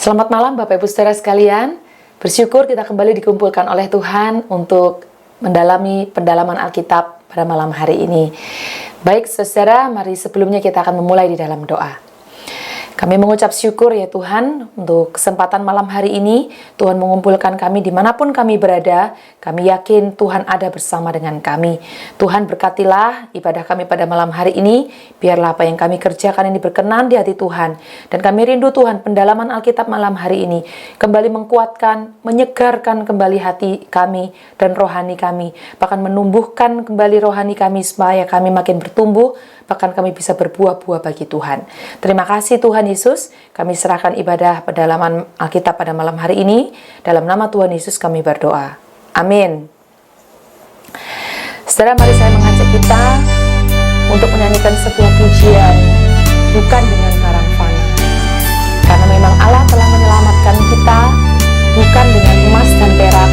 Selamat malam Bapak Ibu Saudara sekalian. Bersyukur kita kembali dikumpulkan oleh Tuhan untuk mendalami pendalaman Alkitab pada malam hari ini. Baik saudara, mari sebelumnya kita akan memulai di dalam doa. Kami mengucap syukur ya Tuhan untuk kesempatan malam hari ini. Tuhan mengumpulkan kami dimanapun kami berada. Kami yakin Tuhan ada bersama dengan kami. Tuhan berkatilah ibadah kami pada malam hari ini. Biarlah apa yang kami kerjakan ini berkenan di hati Tuhan. Dan kami rindu Tuhan pendalaman Alkitab malam hari ini kembali menguatkan, menyegarkan kembali hati kami dan rohani kami. Bahkan menumbuhkan kembali rohani kami supaya kami makin bertumbuh. Bahkan kami bisa berbuah-buah bagi Tuhan. Terima kasih Tuhan Yesus, kami serahkan ibadah pendalaman Alkitab pada malam hari ini. Dalam nama Tuhan Yesus kami berdoa. Amin. Saudara, mari saya mengajak kita untuk menyanyikan sebuah pujian, bukan dengan barang fana. Karena memang Allah telah menyelamatkan kita, bukan dengan emas dan perak,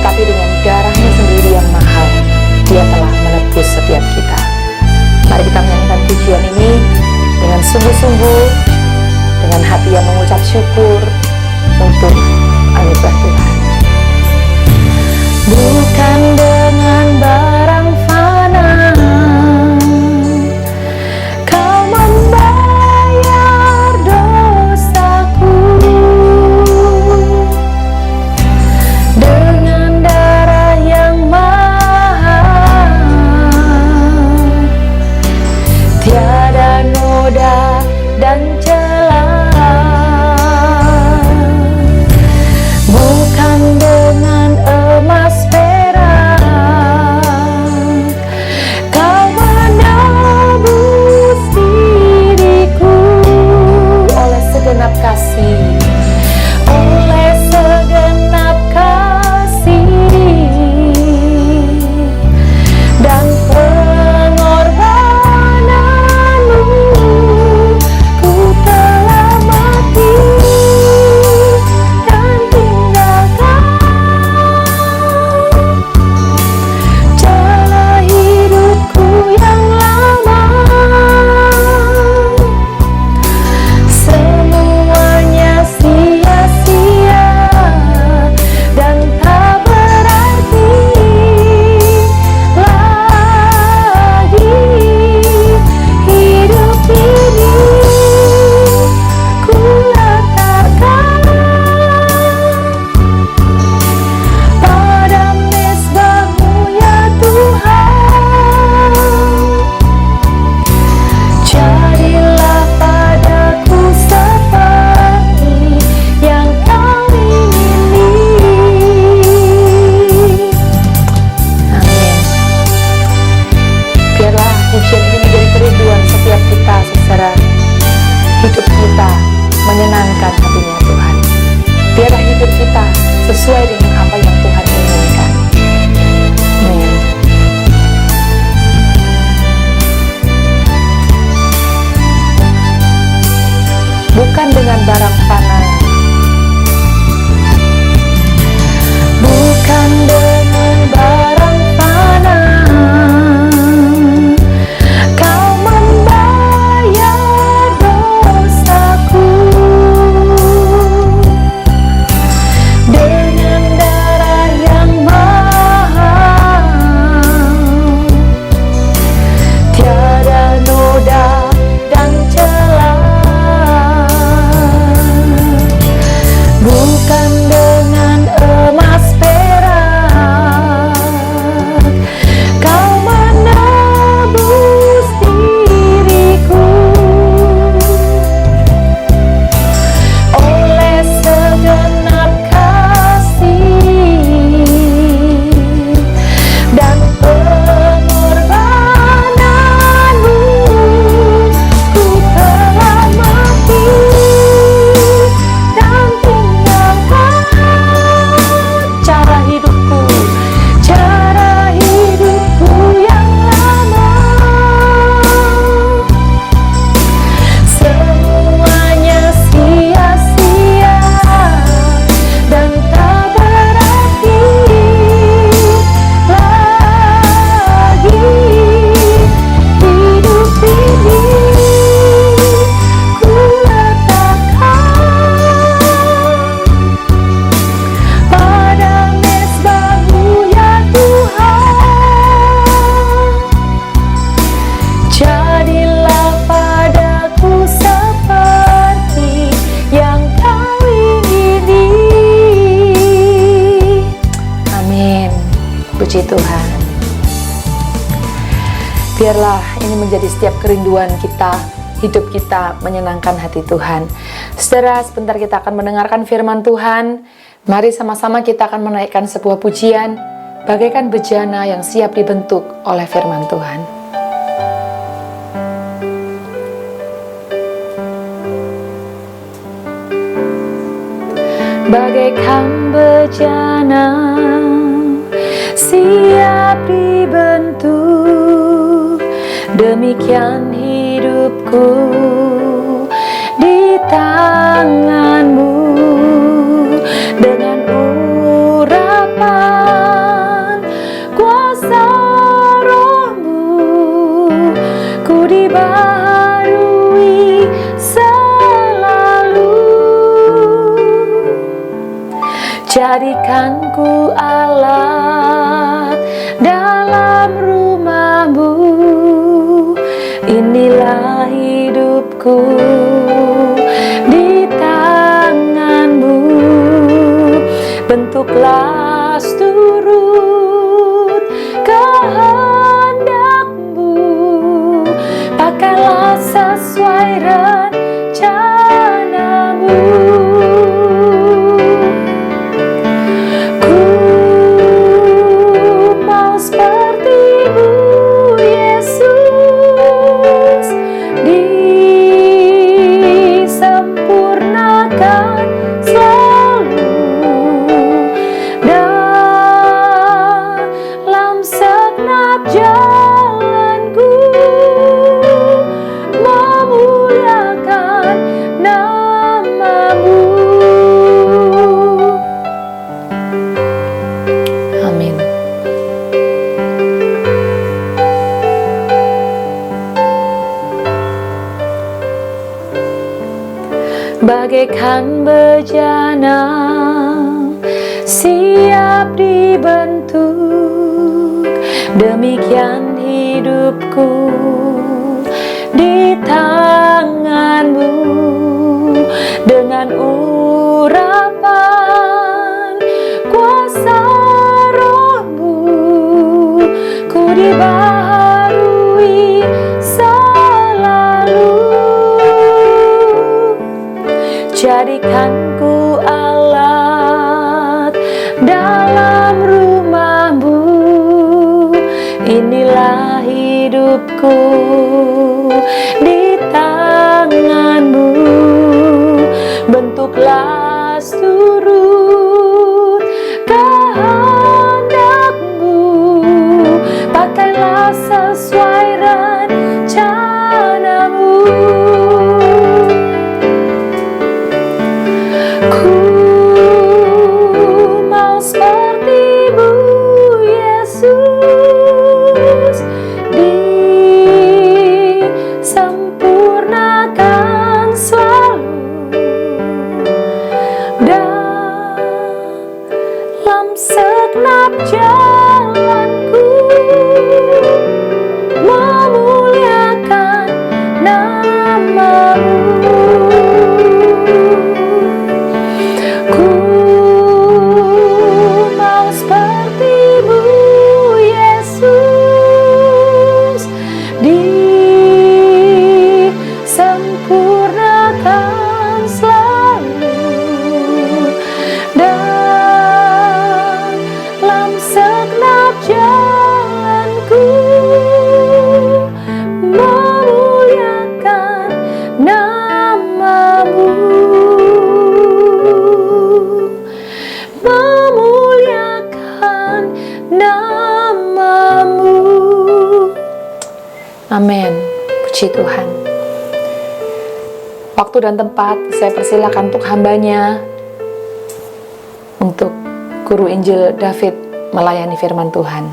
tapi dengan darahnya sendiri yang mahal. Dia telah menebus setiap kita. Mari kita menyanyikan pujian ini dengan sungguh-sungguh, dengan hati yang mengucap syukur untuk anugerah Tuhan. Bukan dengan barang fana Kau membayar dosaku, dengan darah yang mahal, tiada noda dan celah. Bukan dengan emas perak, Biarlah ini menjadi setiap kerinduan kita, hidup kita menyenangkan hati Tuhan. Saudara, sebentar kita akan mendengarkan firman Tuhan. Mari sama-sama kita akan menaikkan sebuah pujian, bagaikan bejana yang siap dibentuk oleh firman Tuhan. Bagaikan bejana siap dibentuk, demikian hidupku di tangan-Mu. Dengan urapan kuasa Roh-Mu, ku dibaharui selalu. Jadikan ku alat dalam rumah-Mu, inilah hidupku di tangan-Mu. Bentuklah seturut kehendak-Mu, pakailah sesuai rencana-Mu. Ku mau seperti-Mu, Yesus, disempurnakan selalu dalam segenap jalanku, memuliakan nama-Mu. Amin. Bagaikan bejana siap dibentuk, demikian hidupku di tangan-Mu. Dengan urapan kuasa Roh-Mu, ku dibaharui selalu. Jadikan ku alat dalam rumah-Mu, inilah hidupku di tangan-Mu. Bentuklah seturut kehendak-Mu, pakailah sesuai rencana-Mu. Ku mau seperti-Mu, Yesus, disempurnakan selalu dalam segenap jalanku, memuliakan nama-Mu. Ku mau seperti-Mu, Yesus, disempurnakan selalu dalam segenap jalanku, memuliakan nama-Mu. Memuliakan nama-Mu. Amin. Puji Tuhan. Waktu dan tempat saya persilakan untuk hambanya, untuk Guru Injil David melayani firman Tuhan.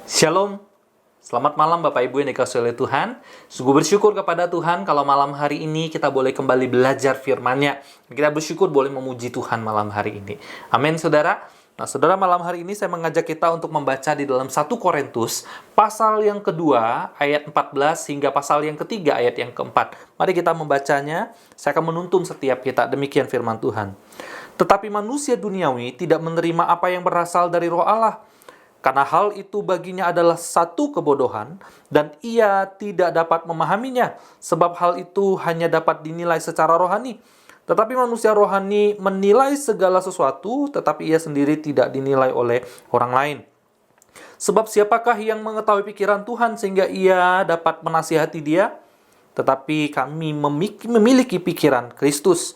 Shalom, selamat malam Bapak Ibu yang dikasihi oleh Tuhan. Sungguh bersyukur kepada Tuhan kalau malam hari ini kita boleh kembali belajar firman-Nya. Kita bersyukur boleh memuji Tuhan malam hari ini. Amin, saudara. Nah, saudara, malam hari ini saya mengajak kita untuk membaca di dalam 1 Korintus, pasal yang kedua, ayat 14, hingga pasal yang ketiga, ayat yang keempat. Mari kita membacanya, saya akan menuntun setiap kita, demikian firman Tuhan. Tetapi manusia duniawi tidak menerima apa yang berasal dari roh Allah, Karena hal itu baginya adalah satu kebodohan, dan ia tidak dapat memahaminya, sebab hal itu hanya dapat dinilai secara rohani. Tetapi manusia rohani menilai segala sesuatu, tetapi ia sendiri tidak dinilai oleh orang lain. Sebab siapakah yang mengetahui pikiran Tuhan sehingga ia dapat menasihati dia? Tetapi kami memiliki pikiran Kristus.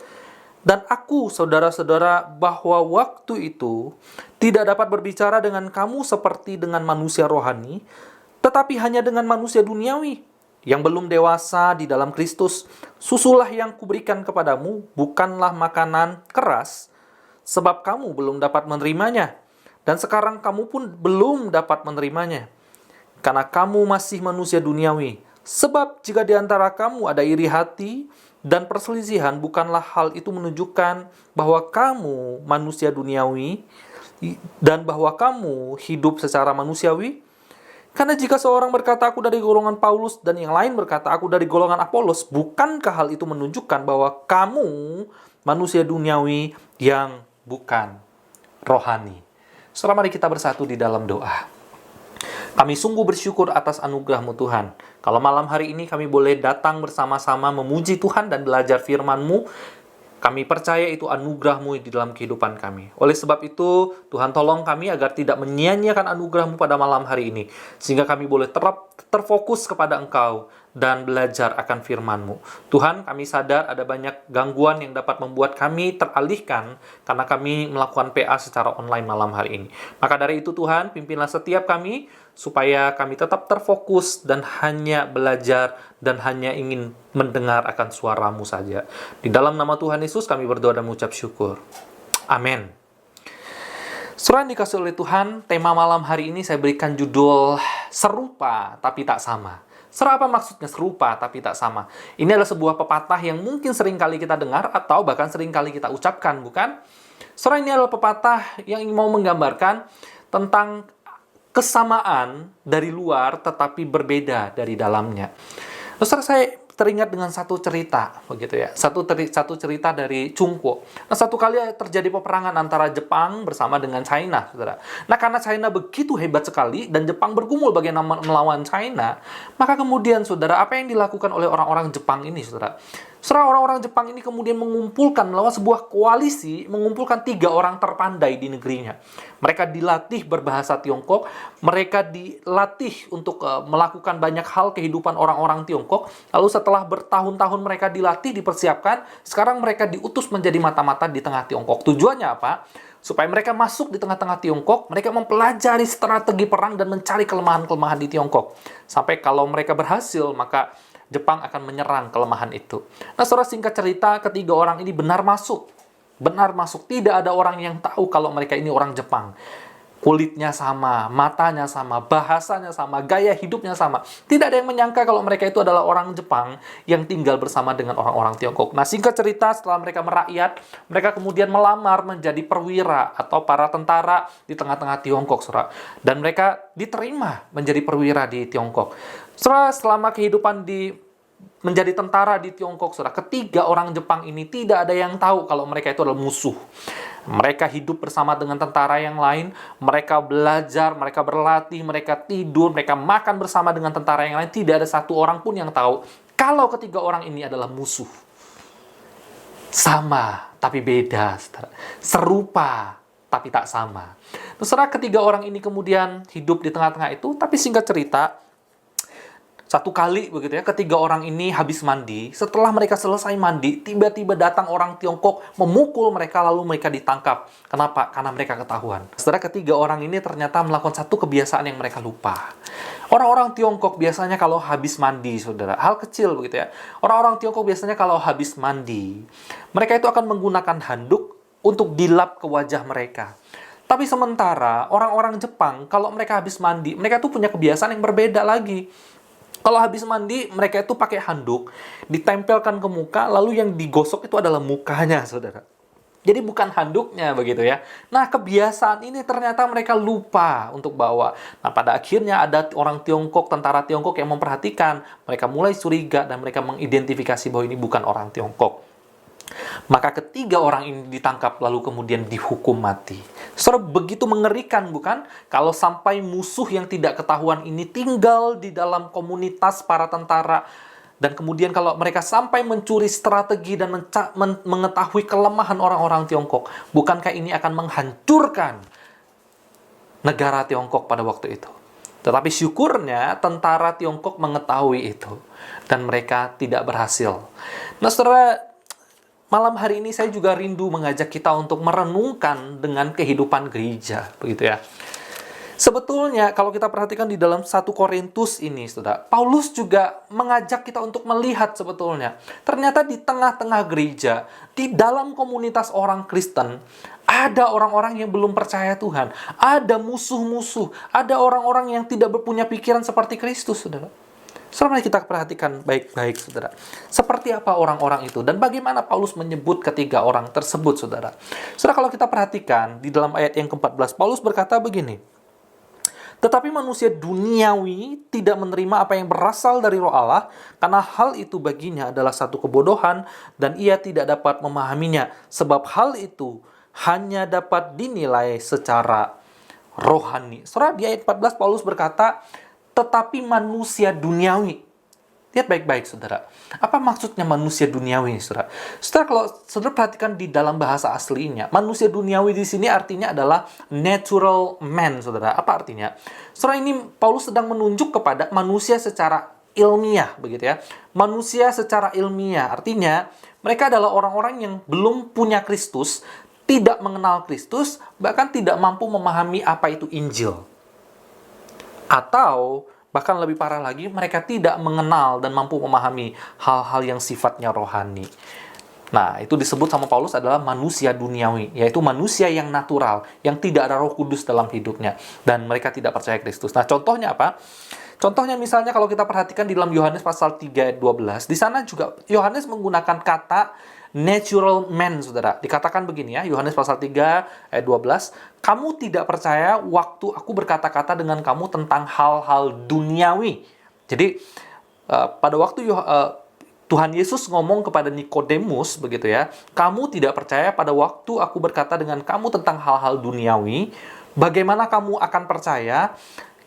Dan aku, saudara-saudara, bahwa waktu itu tidak dapat berbicara dengan kamu seperti dengan manusia rohani, tetapi hanya dengan manusia duniawi, yang belum dewasa di dalam Kristus. Susulah yang kuberikan kepadamu, bukanlah makanan keras, sebab kamu belum dapat menerimanya, dan sekarang kamu pun belum dapat menerimanya, karena kamu masih manusia duniawi. Sebab jika di antara kamu ada iri hati dan perselisihan, bukanlah hal itu menunjukkan bahwa kamu manusia duniawi dan bahwa kamu hidup secara manusiawi. Karena jika seorang berkata, aku dari golongan Paulus, dan yang lain berkata, aku dari golongan Apolos, bukankah hal itu menunjukkan bahwa kamu manusia duniawi yang bukan rohani? Saudara, mari kita bersatu di dalam doa. Kami sungguh bersyukur atas anugerah-Mu Tuhan. Kalau malam hari ini kami boleh datang bersama-sama memuji Tuhan dan belajar firman-Mu, kami percaya itu anugerah-Mu di dalam kehidupan kami. Oleh sebab itu, Tuhan tolong kami agar tidak menyia-nyiakan anugerah-Mu pada malam hari ini, sehingga kami boleh terfokus kepada Engkau dan belajar akan firman-Mu. Tuhan, kami sadar ada banyak gangguan yang dapat membuat kami teralihkan karena kami melakukan PA secara online malam hari ini. Maka dari itu Tuhan, pimpinlah setiap kami supaya kami tetap terfokus dan hanya belajar dan hanya ingin mendengar akan suara-Mu saja. Di dalam nama Tuhan Yesus kami berdoa dan mengucap syukur. Amin. Saudara yang dikasihi oleh Tuhan, tema malam hari ini saya berikan judul serupa tapi tak sama. Saudara, apa maksudnya serupa tapi tak sama? Ini adalah sebuah pepatah yang mungkin sering kali kita dengar atau bahkan sering kali kita ucapkan, bukan? Saudara, ini adalah pepatah yang mau menggambarkan tentang kesamaan dari luar tetapi berbeda dari dalamnya. Saudara, saya teringat dengan satu cerita, begitu ya. Satu cerita dari Chungpo. Nah, satu kali terjadi peperangan antara Jepang bersama dengan China, saudara. Nah, karena China begitu hebat sekali dan Jepang bergumul bagaimana melawan China, maka kemudian, saudara, apa yang dilakukan oleh orang-orang Jepang ini, saudara? Saudara, orang-orang Jepang ini kemudian mengumpulkan melawan sebuah koalisi, mengumpulkan 3 orang terpandai di negerinya. Mereka dilatih berbahasa Tiongkok, mereka dilatih untuk melakukan banyak hal kehidupan orang-orang Tiongkok. Lalu setelah bertahun-tahun mereka dilatih, dipersiapkan, sekarang mereka diutus menjadi mata-mata di tengah Tiongkok. Tujuannya apa? Supaya mereka masuk di tengah-tengah Tiongkok, mereka mempelajari strategi perang dan mencari kelemahan-kelemahan di Tiongkok. Sampai kalau mereka berhasil, maka Jepang akan menyerang kelemahan itu. Nah, saudara, singkat cerita, 3 orang ini benar masuk. Benar masuk. Tidak ada orang yang tahu kalau mereka ini orang Jepang. Kulitnya sama, matanya sama, bahasanya sama, gaya hidupnya sama. Tidak ada yang menyangka kalau mereka itu adalah orang Jepang yang tinggal bersama dengan orang-orang Tiongkok. Nah, singkat cerita, setelah mereka merakyat, mereka kemudian melamar menjadi perwira atau para tentara di tengah-tengah Tiongkok, saudara. Dan mereka diterima menjadi perwira di Tiongkok. Saudara, selama kehidupan menjadi tentara di Tiongkok, saudara, 3 orang Jepang ini tidak ada yang tahu kalau mereka itu adalah musuh. Mereka hidup bersama dengan tentara yang lain, mereka belajar, mereka berlatih, mereka tidur, mereka makan bersama dengan tentara yang lain. Tidak ada satu orang pun yang tahu kalau 3 orang ini adalah musuh. Sama, tapi beda, saudara. Serupa, tapi tak sama. Saudara, 3 orang ini kemudian hidup di tengah-tengah itu, tapi singkat cerita, satu kali begitu ya, 3 orang ini habis mandi. Setelah mereka selesai mandi, tiba-tiba datang orang Tiongkok memukul mereka, lalu mereka ditangkap. Kenapa? Karena mereka ketahuan. Saudara, 3 orang ini ternyata melakukan satu kebiasaan yang mereka lupa. Orang-orang Tiongkok biasanya kalau habis mandi, saudara, hal kecil begitu ya. Orang-orang Tiongkok biasanya kalau habis mandi, mereka itu akan menggunakan handuk untuk dilap ke wajah mereka. Tapi sementara orang-orang Jepang, kalau mereka habis mandi, mereka tuh punya kebiasaan yang berbeda lagi. Kalau habis mandi, mereka itu pakai handuk, ditempelkan ke muka, lalu yang digosok itu adalah mukanya, saudara. Jadi bukan handuknya, begitu ya. Nah, kebiasaan ini ternyata mereka lupa untuk bawa. Nah, pada akhirnya ada orang Tiongkok, tentara Tiongkok yang memperhatikan. Mereka mulai curiga dan mereka mengidentifikasi bahwa ini bukan orang Tiongkok. Maka ketiga orang ini ditangkap lalu kemudian dihukum mati. Saudara, begitu mengerikan bukan? Kalau sampai musuh yang tidak ketahuan ini tinggal di dalam komunitas para tentara, dan kemudian kalau mereka sampai mencuri strategi dan mengetahui kelemahan orang-orang Tiongkok, bukankah ini akan menghancurkan negara Tiongkok pada waktu itu? Tetapi syukurnya tentara Tiongkok mengetahui itu dan mereka tidak berhasil. Nah, saudara, malam hari ini saya juga rindu mengajak kita untuk merenungkan dengan kehidupan gereja, begitu ya. Sebetulnya kalau kita perhatikan di dalam 1 Korintus ini, Saudara, Paulus juga mengajak kita untuk melihat sebetulnya. Ternyata di tengah-tengah gereja, di dalam komunitas orang Kristen, ada orang-orang yang belum percaya Tuhan. Ada musuh-musuh, ada orang-orang yang tidak punya pikiran seperti Kristus, Saudara. Saudara, mari kita perhatikan baik-baik, Saudara. Seperti apa orang-orang itu dan bagaimana Paulus menyebut ketiga orang tersebut, Saudara. Saudara, kalau kita perhatikan di dalam ayat yang ke-14, Paulus berkata begini, tetapi manusia duniawi tidak menerima apa yang berasal dari Roh Allah, karena hal itu baginya adalah satu kebodohan dan ia tidak dapat memahaminya, sebab hal itu hanya dapat dinilai secara rohani. Saudara, di ayat 14 Paulus berkata, tetapi manusia duniawi. Lihat baik-baik, Saudara. Apa maksudnya manusia duniawi, Saudara? Saudara, kalau Saudara perhatikan di dalam bahasa aslinya, manusia duniawi di sini artinya adalah natural man, Saudara. Apa artinya? Saudara, ini Paulus sedang menunjuk kepada manusia secara ilmiah, begitu ya. Manusia secara ilmiah, artinya mereka adalah orang-orang yang belum punya Kristus, tidak mengenal Kristus, bahkan tidak mampu memahami apa itu Injil. Atau bahkan lebih parah lagi, mereka tidak mengenal dan mampu memahami hal-hal yang sifatnya rohani. Nah, itu disebut sama Paulus adalah manusia duniawi, yaitu manusia yang natural, yang tidak ada Roh Kudus dalam hidupnya, dan mereka tidak percaya Kristus. Nah, contohnya apa? Contohnya misalnya kalau kita perhatikan di dalam Yohanes pasal 3 ayat 12, di sana juga Yohanes menggunakan kata natural man, Saudara. Dikatakan begini ya, Yohanes pasal 3 ayat 12, kamu tidak percaya waktu aku berkata-kata dengan kamu tentang hal-hal duniawi. Jadi, pada waktu Tuhan Yesus ngomong kepada Nikodemus, begitu ya, kamu tidak percaya pada waktu aku berkata dengan kamu tentang hal-hal duniawi, bagaimana kamu akan percaya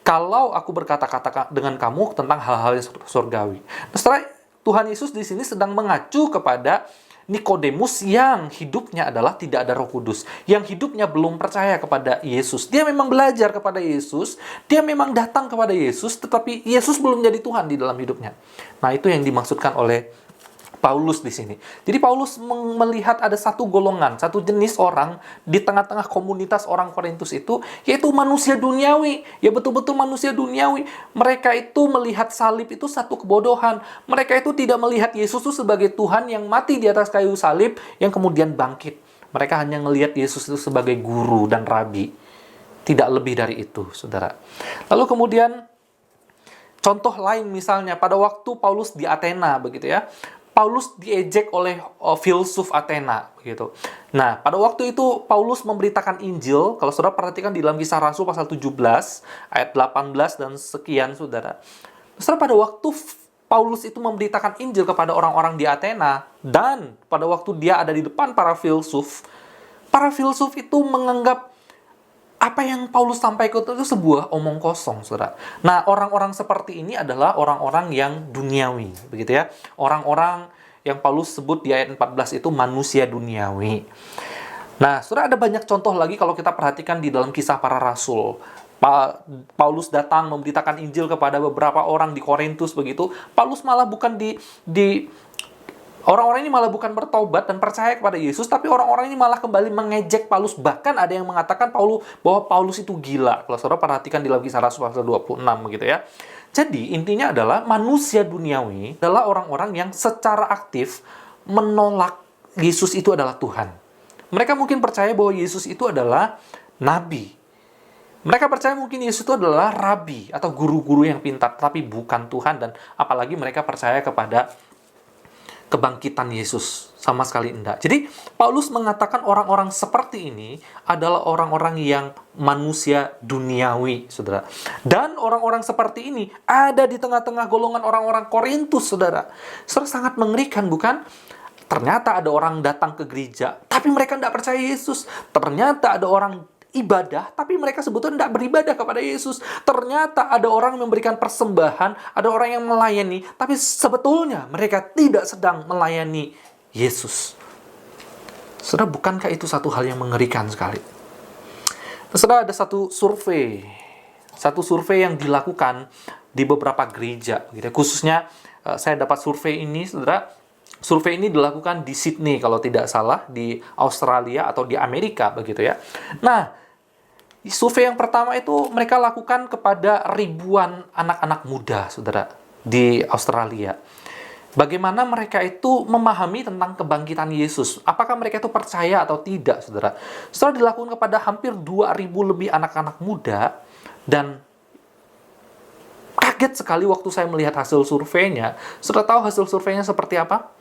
kalau aku berkata-kata dengan kamu tentang hal-hal yang surgawi. Nah, setelah Tuhan Yesus di sini sedang mengacu kepada Nikodemus yang hidupnya adalah tidak ada Roh Kudus, yang hidupnya belum percaya kepada Yesus. Dia memang belajar kepada Yesus, dia memang datang kepada Yesus, tetapi Yesus belum jadi Tuhan di dalam hidupnya. Nah, itu yang dimaksudkan oleh Paulus di sini. Jadi Paulus melihat ada satu golongan, satu jenis orang di tengah-tengah komunitas orang Korintus itu, yaitu manusia duniawi. Ya, betul-betul manusia duniawi. Mereka itu melihat salib itu satu kebodohan. Mereka itu tidak melihat Yesus itu sebagai Tuhan yang mati di atas kayu salib, yang kemudian bangkit. Mereka hanya melihat Yesus itu sebagai guru dan rabi. Tidak lebih dari itu, Saudara. Lalu kemudian, contoh lain misalnya, pada waktu Paulus di Athena, begitu ya, Paulus diejek oleh filsuf Athena, begitu. Nah, pada waktu itu Paulus memberitakan Injil. Kalau Saudara perhatikan di dalam Kisah Rasul pasal 17 ayat 18 dan sekian, Saudara. Saudara, pada waktu Paulus itu memberitakan Injil kepada orang-orang di Athena, dan pada waktu dia ada di depan para filsuf itu menganggap apa yang Paulus sampaikan itu sebuah omong kosong, Saudara. Nah, orang-orang seperti ini adalah orang-orang yang duniawi, begitu ya. Orang-orang yang Paulus sebut di ayat 14 itu manusia duniawi. Nah, Saudara, ada banyak contoh lagi kalau kita perhatikan di dalam Kisah Para Rasul. Paulus datang memberitakan Injil kepada beberapa orang di Korintus, begitu. Paulus malah bukan orang-orang ini malah bukan bertobat dan percaya kepada Yesus, tapi orang-orang ini malah kembali mengejek Paulus. Bahkan ada yang mengatakan bahwa Paulus itu gila. Kalau Saudara perhatikan di dalam Kisah Rasul pasal 26, begitu ya. Jadi, intinya adalah manusia duniawi adalah orang-orang yang secara aktif menolak Yesus itu adalah Tuhan. Mereka mungkin percaya bahwa Yesus itu adalah nabi. Mereka percaya mungkin Yesus itu adalah rabi atau guru-guru yang pintar, tapi bukan Tuhan. Dan apalagi mereka percaya kepada kebangkitan Yesus, sama sekali enggak. Jadi Paulus mengatakan orang-orang seperti ini adalah orang-orang yang manusia duniawi, Saudara. Dan orang-orang seperti ini ada di tengah-tengah golongan orang-orang Korintus, Saudara. Saudara, sangat mengerikan, bukan? Ternyata ada orang datang ke gereja, tapi mereka tidak percaya Yesus. Ternyata ada orang ibadah, tapi mereka sebetulnya tidak beribadah kepada Yesus. Ternyata ada orang memberikan persembahan, ada orang yang melayani, tapi sebetulnya mereka tidak sedang melayani Yesus. Saudara, bukankah itu satu hal yang mengerikan sekali? Saudara, ada satu survei yang dilakukan di beberapa gereja, gitu. Khususnya saya dapat survei ini, saudara. Survei ini dilakukan di Sydney, kalau tidak salah, di Australia atau di Amerika, begitu ya. Nah, survei yang pertama itu mereka lakukan kepada ribuan anak-anak muda, saudara, di Australia. Bagaimana mereka itu memahami tentang kebangkitan Yesus? Apakah mereka itu percaya atau tidak, saudara? Setelah dilakukan kepada hampir 2.000 lebih anak-anak muda, dan kaget sekali waktu saya melihat hasil surveinya. Saudara tahu hasil surveinya seperti apa?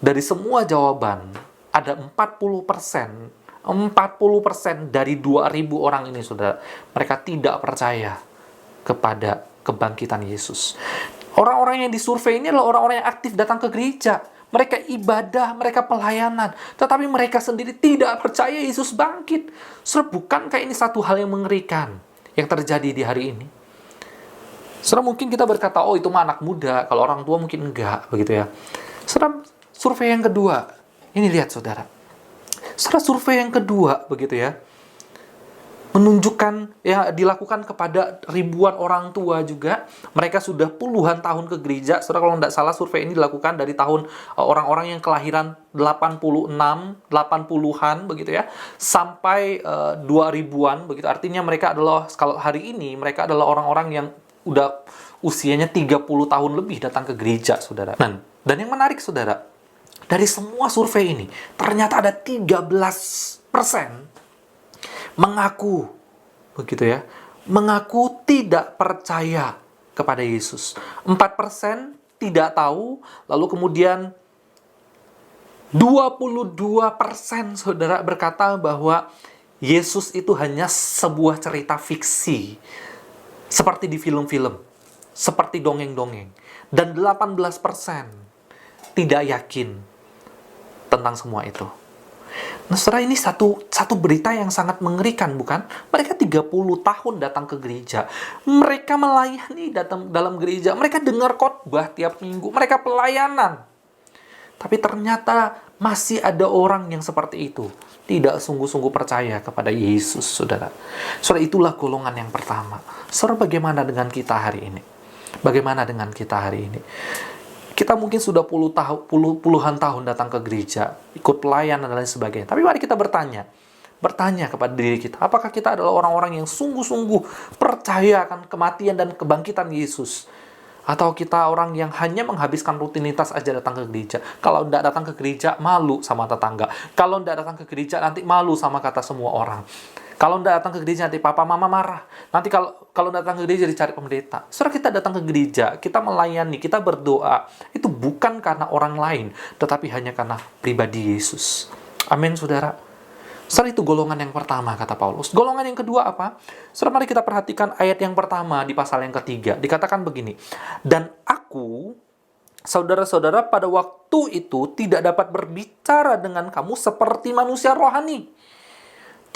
Dari semua jawaban, ada 40% dari 2.000 orang ini, saudara, mereka tidak percaya kepada kebangkitan Yesus. Orang-orang yang disurvei ini adalah orang-orang yang aktif datang ke gereja. Mereka ibadah, mereka pelayanan. Tetapi mereka sendiri tidak percaya Yesus bangkit. Saudara, bukankah ini satu hal yang mengerikan yang terjadi di hari ini? Saudara, mungkin kita berkata, oh itu mah anak muda, kalau orang tua mungkin enggak, begitu ya. Saudara, survei yang kedua, ini lihat saudara. Saudara, survei yang kedua, begitu ya, menunjukkan, ya, dilakukan kepada ribuan orang tua juga. Mereka sudah puluhan tahun ke gereja. Saudara, kalau tidak salah survei ini dilakukan dari tahun orang-orang yang kelahiran 86, 80-an, begitu ya, sampai 2000-an, begitu. Artinya mereka adalah, kalau hari ini, mereka adalah orang-orang yang udah usianya 30 tahun lebih datang ke gereja, saudara. Dan yang menarik, saudara, dari semua survei ini, ternyata ada 13% mengaku, begitu ya, mengaku tidak percaya kepada Yesus. 4% tidak tahu, lalu kemudian 22%, saudara, berkata bahwa Yesus itu hanya sebuah cerita fiksi, seperti di film-film, seperti dongeng-dongeng. Dan 18% tidak yakin tentang semua itu. Nah, saudara, ini satu berita yang sangat mengerikan, bukan? Mereka 30 tahun datang ke gereja. Mereka melayani dalam gereja. Mereka dengar khotbah tiap minggu. Mereka pelayanan. Tapi ternyata masih ada orang yang seperti itu. Tidak sungguh-sungguh percaya kepada Yesus, saudara. Saudara, itulah golongan yang pertama. Saudara, bagaimana dengan kita hari ini? Bagaimana dengan kita hari ini? Kita mungkin sudah puluhan tahun datang ke gereja, ikut pelayanan dan lain sebagainya. Tapi mari kita bertanya kepada diri kita, apakah kita adalah orang-orang yang sungguh-sungguh percaya akan kematian dan kebangkitan Yesus? Atau kita orang yang hanya menghabiskan rutinitas aja datang ke gereja? Kalau tidak datang ke gereja, malu sama tetangga. Kalau tidak datang ke gereja, nanti malu sama kata semua orang. Kalau tidak datang ke gereja, nanti papa mama marah. Nanti kalau datang ke gereja, dicari pendeta. Setelah kita datang ke gereja, kita melayani, kita berdoa, itu bukan karena orang lain, tetapi hanya karena pribadi Yesus. Amin, saudara. Saudara, itu golongan yang pertama, kata Paulus. Golongan yang kedua apa? Saudara, mari kita perhatikan ayat yang pertama di pasal yang ketiga. Dikatakan begini, dan aku, saudara-saudara, pada waktu itu tidak dapat berbicara dengan kamu seperti manusia rohani,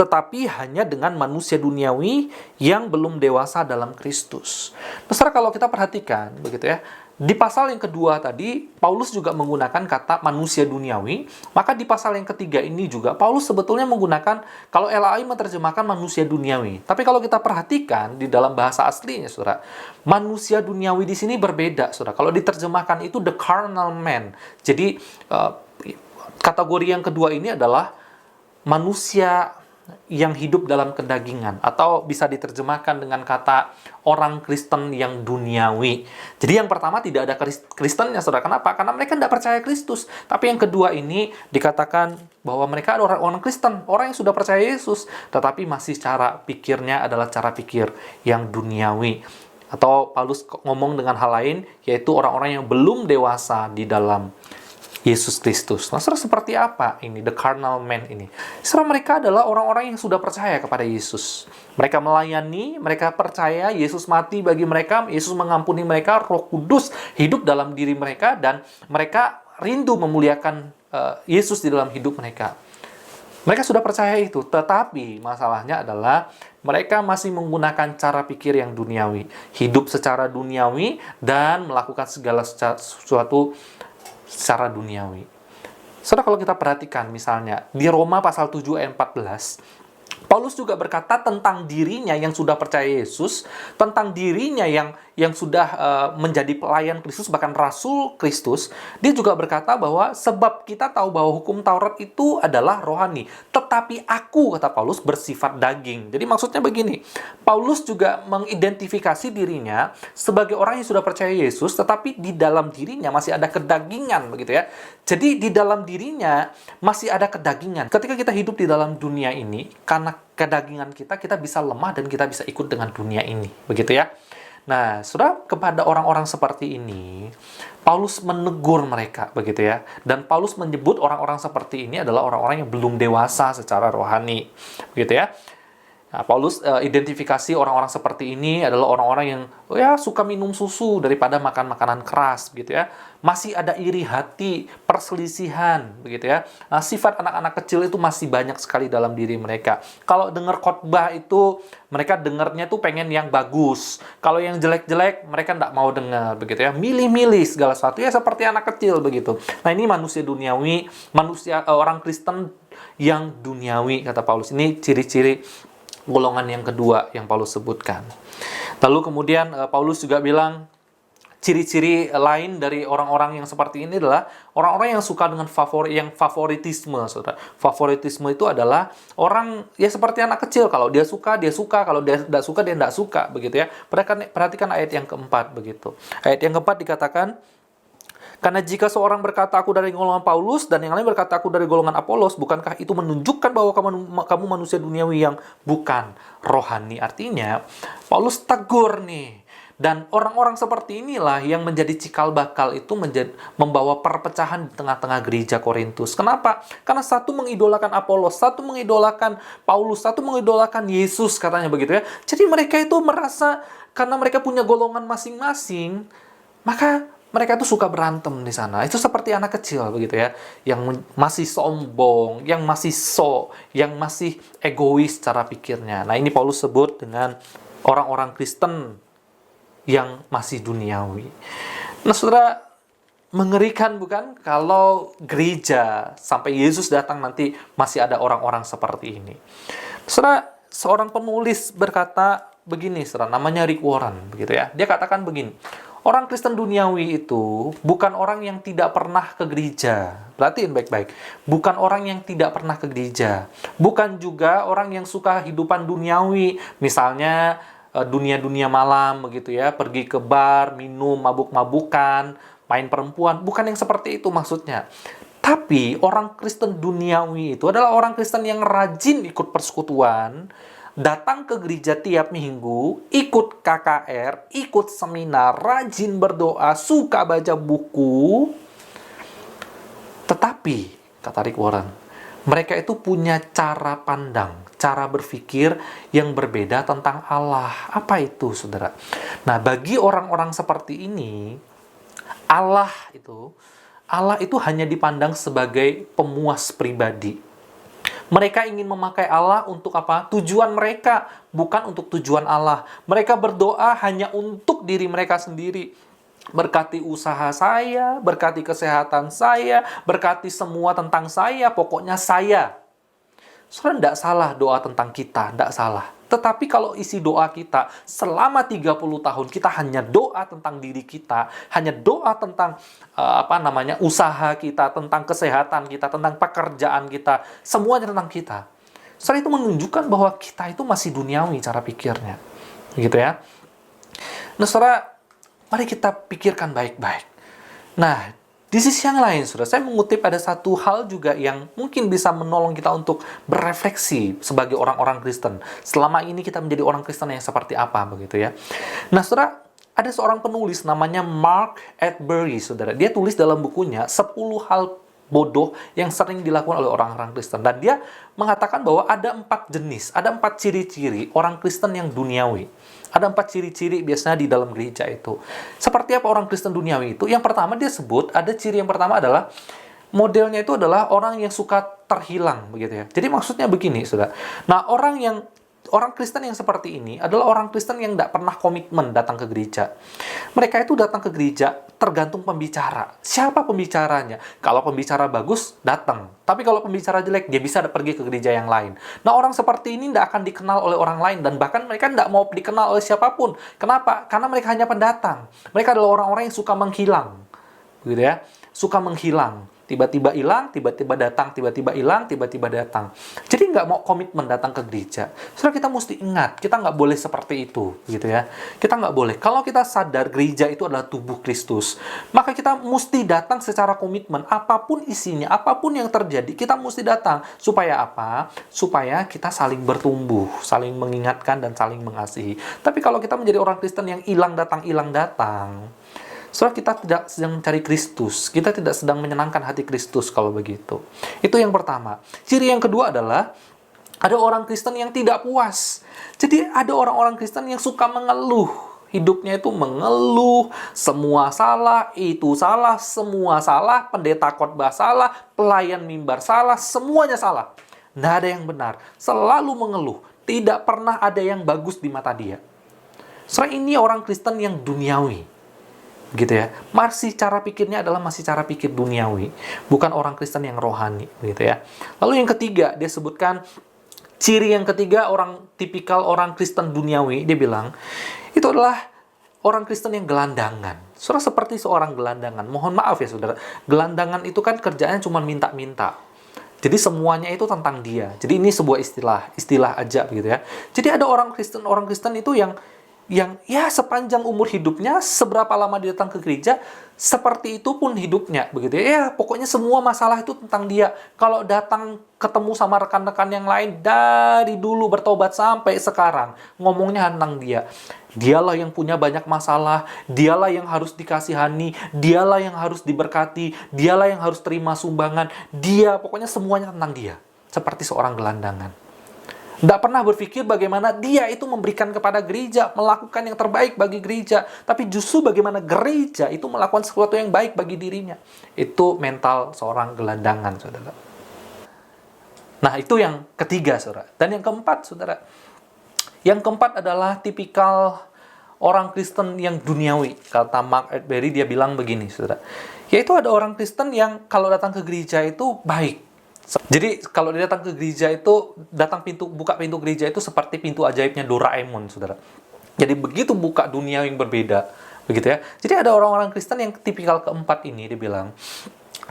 tetapi hanya dengan manusia duniawi yang belum dewasa dalam Kristus. Nah, saudara, kalau kita perhatikan, begitu ya, di pasal yang kedua tadi, Paulus juga menggunakan kata manusia duniawi, maka di pasal yang ketiga ini juga, Paulus sebetulnya menggunakan, kalau LAI menerjemahkan manusia duniawi. Tapi kalau kita perhatikan, di dalam bahasa aslinya, saudara, manusia duniawi di sini berbeda, saudara. Kalau diterjemahkan itu the carnal man. Jadi, kategori yang kedua ini adalah manusia yang hidup dalam kedagingan, atau bisa diterjemahkan dengan kata orang Kristen yang duniawi. Jadi yang pertama tidak ada Kristennya, saudara. Kenapa? Karena mereka tidak percaya Kristus. Tapi yang kedua ini dikatakan bahwa mereka adalah orang Kristen, orang yang sudah percaya Yesus, tetapi masih cara pikirnya adalah cara pikir yang duniawi. Atau Paulus ngomong dengan hal lain, yaitu orang-orang yang belum dewasa di dalam Yesus Kristus. Nah, saudara, seperti apa ini, the carnal man ini? Saudara, mereka adalah orang-orang yang sudah percaya kepada Yesus. Mereka melayani, mereka percaya Yesus mati bagi mereka, Yesus mengampuni mereka, Roh Kudus hidup dalam diri mereka, dan mereka rindu memuliakan Yesus di dalam hidup mereka. Mereka sudah percaya itu, tetapi masalahnya adalah mereka masih menggunakan cara pikir yang duniawi. Hidup secara duniawi dan melakukan segala sesuatu secara duniawi. Saudara, kalau kita perhatikan misalnya, di Roma pasal 7 ayat 14, Paulus juga berkata tentang dirinya yang sudah percaya Yesus, tentang dirinya yang sudah menjadi pelayan Kristus, bahkan Rasul Kristus. Dia juga berkata bahwa sebab kita tahu bahwa hukum Taurat itu adalah rohani, tetapi aku, kata Paulus, bersifat daging. Jadi maksudnya begini, Paulus juga mengidentifikasi dirinya sebagai orang yang sudah percaya Yesus, tetapi di dalam dirinya masih ada kedagingan, begitu ya. Jadi di dalam dirinya masih ada kedagingan. Ketika kita hidup di dalam dunia ini, karena kedagingan kita bisa lemah dan kita bisa ikut dengan dunia ini, begitu ya. Nah, saudara, kepada orang-orang seperti ini, Paulus menegur mereka, begitu ya. Dan Paulus menyebut orang-orang seperti ini adalah orang-orang yang belum dewasa secara rohani, begitu ya. Nah, Paulus identifikasi orang-orang seperti ini adalah orang-orang yang suka minum susu daripada makan makanan keras, begitu ya. Masih ada iri hati, perselisihan, begitu ya. Nah, sifat anak-anak kecil itu masih banyak sekali dalam diri mereka. Kalau dengar khotbah itu, mereka dengarnya tuh pengen yang bagus. Kalau yang jelek-jelek, mereka nggak mau dengar, begitu ya. Milih-milih segala sesuatu, ya seperti anak kecil, begitu. Nah, ini manusia duniawi, orang Kristen yang duniawi, kata Paulus. Ini ciri-ciri golongan yang kedua yang Paulus sebutkan. Lalu kemudian Paulus juga bilang, ciri-ciri lain dari orang-orang yang seperti ini adalah orang-orang yang suka dengan favoritisme, saudara. Favoritisme itu adalah orang ya seperti anak kecil. Kalau dia suka, kalau dia tidak suka, dia tidak suka, begitu ya. Perhatikan ayat yang keempat, begitu. Ayat yang keempat dikatakan, karena jika seorang berkata aku dari golongan Paulus dan yang lain berkata aku dari golongan Apolos, bukankah itu menunjukkan bahwa kamu manusia duniawi yang bukan rohani? Artinya, Paulus tegur nih. Dan orang-orang seperti inilah yang menjadi cikal bakal itu membawa perpecahan di tengah-tengah gereja Korintus. Kenapa? Karena satu mengidolakan Apolos, satu mengidolakan Paulus, satu mengidolakan Yesus, katanya begitu ya. Jadi mereka itu merasa karena mereka punya golongan masing-masing, maka mereka itu suka berantem di sana. Itu seperti anak kecil, begitu ya, yang masih sombong, yang masih egois cara pikirnya. Nah, ini Paulus sebut dengan orang-orang Kristen yang masih duniawi. Nah, saudara, mengerikan bukan kalau gereja sampai Yesus datang nanti masih ada orang-orang seperti ini. Saudara, seorang penulis berkata begini, saudara, namanya Rick Warren, begitu ya. Dia katakan begini, orang Kristen duniawi itu bukan orang yang tidak pernah ke gereja. Perhatiin baik-baik. Bukan orang yang tidak pernah ke gereja. Bukan juga orang yang suka hidupan duniawi. Misalnya dunia-dunia malam, begitu ya. Pergi ke bar, minum, mabuk-mabukan, main perempuan. Bukan yang seperti itu maksudnya. Tapi orang Kristen duniawi itu adalah orang Kristen yang rajin ikut persekutuan, datang ke gereja tiap minggu, ikut KKR, ikut seminar, rajin berdoa, suka baca buku. Tetapi, kata Rick Warren, mereka itu punya cara pandang, cara berpikir yang berbeda tentang Allah. Apa itu, saudara? Nah, bagi orang-orang seperti ini, Allah itu hanya dipandang sebagai pemuas pribadi. Mereka ingin memakai Allah untuk apa? Tujuan mereka, bukan untuk tujuan Allah. Mereka berdoa hanya untuk diri mereka sendiri. Berkati usaha saya, berkati kesehatan saya, berkati semua tentang saya, pokoknya saya. Saudara, tidak salah doa tentang kita, tidak salah. Tetapi kalau isi doa kita selama 30 tahun kita hanya doa tentang diri kita, hanya doa tentang usaha kita, tentang kesehatan kita, tentang pekerjaan kita, semuanya tentang kita. Saudara, itu menunjukkan bahwa kita itu masih duniawi cara pikirnya. Gitu ya. Nah, saudara, mari kita pikirkan baik-baik. Nah, di sisi yang lain, saudara, saya mengutip ada satu hal juga yang mungkin bisa menolong kita untuk berefleksi sebagai orang-orang Kristen. Selama ini kita menjadi orang Kristen yang seperti apa, begitu ya. Nah, saudara, ada seorang penulis namanya Mark Atbury, saudara. Dia tulis dalam bukunya 10 hal bodoh yang sering dilakukan oleh orang-orang Kristen. Dan dia mengatakan bahwa ada 4 jenis, ada 4 ciri-ciri orang Kristen yang duniawi. Ada 4 ciri-ciri biasanya di dalam gereja itu. Seperti apa orang Kristen duniawi itu? Yang pertama dia sebut, ada ciri yang pertama adalah modelnya itu adalah orang yang suka terhilang, begitu ya. Jadi maksudnya begini, saudara. Nah, orang Kristen yang seperti ini adalah orang Kristen yang tidak pernah komitmen datang ke gereja. Mereka itu datang ke gereja tergantung pembicara. Siapa pembicaranya? Kalau pembicara bagus, datang. Tapi kalau pembicara jelek, dia bisa pergi ke gereja yang lain. Nah, orang seperti ini tidak akan dikenal oleh orang lain. Dan bahkan mereka tidak mau dikenal oleh siapapun. Kenapa? Karena mereka hanya pendatang. Mereka adalah orang-orang yang suka menghilang. Gitu ya. Suka menghilang. Tiba-tiba hilang, tiba-tiba datang, tiba-tiba hilang, tiba-tiba datang. Jadi nggak mau komitmen datang ke gereja. Saudara, kita mesti ingat, kita nggak boleh seperti itu, gitu ya. Kita nggak boleh. Kalau kita sadar gereja itu adalah tubuh Kristus, maka kita mesti datang secara komitmen. Apapun isinya, apapun yang terjadi, kita mesti datang. Supaya apa? Supaya kita saling bertumbuh, saling mengingatkan, dan saling mengasihi. Tapi kalau kita menjadi orang Kristen yang hilang datang, soalnya kita tidak sedang mencari Kristus. Kita tidak sedang menyenangkan hati Kristus kalau begitu. Itu yang pertama. Ciri yang kedua adalah ada orang Kristen yang tidak puas. Jadi ada orang-orang Kristen yang suka mengeluh. Hidupnya itu mengeluh, semua salah, itu salah, semua salah, pendeta khotbah salah, pelayan mimbar salah, semuanya salah. Tidak ada yang benar. Selalu mengeluh. Tidak pernah ada yang bagus di mata dia. Soalnya ini orang Kristen yang duniawi. Gitu ya, masih cara pikirnya adalah masih cara pikir duniawi, bukan orang Kristen yang rohani, gitu ya. Lalu yang ketiga, dia sebutkan ciri yang ketiga tipikal orang Kristen duniawi, dia bilang itu adalah orang Kristen yang gelandangan. Saudara, seperti seorang gelandangan. Mohon maaf ya saudara, gelandangan itu kan kerjaannya cuma minta-minta. Jadi semuanya itu tentang dia. Jadi ini sebuah istilah aja gitu ya. Jadi ada orang Kristen itu yang ya sepanjang umur hidupnya, seberapa lama dia datang ke gereja, seperti itu pun hidupnya, begitu ya. Ya, pokoknya semua masalah itu tentang dia. Kalau datang ketemu sama rekan-rekan yang lain, dari dulu bertobat sampai sekarang, ngomongnya tentang dia. Dialah yang punya banyak masalah, dialah yang harus dikasihani, dialah yang harus diberkati, dialah yang harus terima sumbangan, pokoknya semuanya tentang dia. Seperti seorang gelandangan. Tidak pernah berpikir bagaimana dia itu memberikan kepada gereja, melakukan yang terbaik bagi gereja. Tapi justru bagaimana gereja itu melakukan sesuatu yang baik bagi dirinya. Itu mental seorang gelandangan, saudara. Nah, itu yang ketiga, saudara. Dan yang keempat, saudara. Yang keempat adalah tipikal orang Kristen yang duniawi. Kata Mark Edbury, dia bilang begini, saudara. Yaitu ada orang Kristen yang kalau datang ke gereja itu baik. Jadi kalau dia datang ke gereja itu, buka pintu gereja itu seperti pintu ajaibnya Doraemon, saudara. Jadi begitu buka dunia yang berbeda, begitu ya. Jadi ada orang-orang Kristen yang tipikal keempat ini, dia bilang,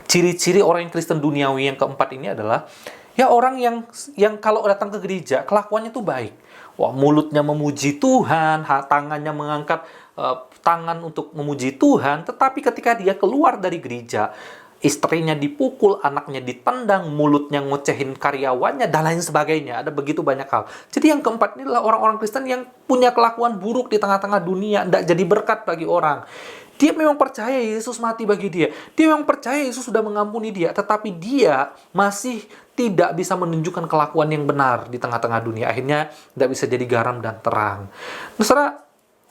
ciri-ciri orang yang Kristen duniawi yang keempat ini adalah, ya orang yang kalau datang ke gereja, kelakuannya tuh baik. Wah, mulutnya memuji Tuhan, tangannya mengangkat tangan untuk memuji Tuhan, tetapi ketika dia keluar dari gereja, istrinya dipukul, anaknya ditendang, mulutnya ngocehin karyawannya, dan lain sebagainya. Ada begitu banyak hal. Jadi yang keempat ini adalah orang-orang Kristen yang punya kelakuan buruk di tengah-tengah dunia, tidak jadi berkat bagi orang. Dia memang percaya Yesus mati bagi dia. Dia memang percaya Yesus sudah mengampuni dia, tetapi dia masih tidak bisa menunjukkan kelakuan yang benar di tengah-tengah dunia. Akhirnya tidak bisa jadi garam dan terang. Saudara,